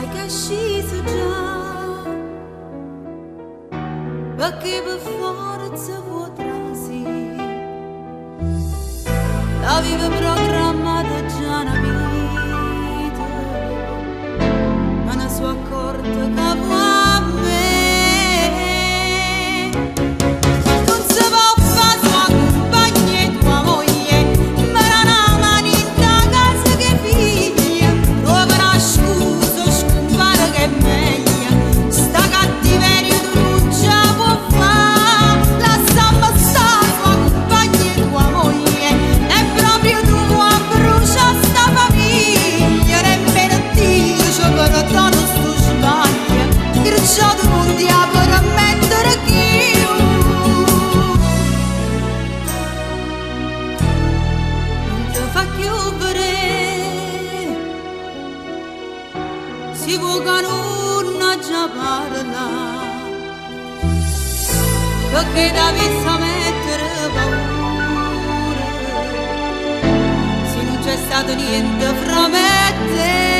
sai che è sceso già, perché per forza potrà sì, la vive programmata già una vita, ma ne sono accorta che può a me. Non si può fare sua compagna e tua moglie, ma non ha mani in ta casa che figlia, trova una scusa, scompare che è meglio, sta cattiveria tu non ce la può fare, lascia passare sua compagna e tua moglie, è proprio tu a brucia sta famiglia, nemmeno Dio ci perdono sto sbaglio, griciato non ti ha per ammettere che io non ti fa chiudere, si può che non già parla, perché da vista mettere paura, se non c'è stato niente fra me e te.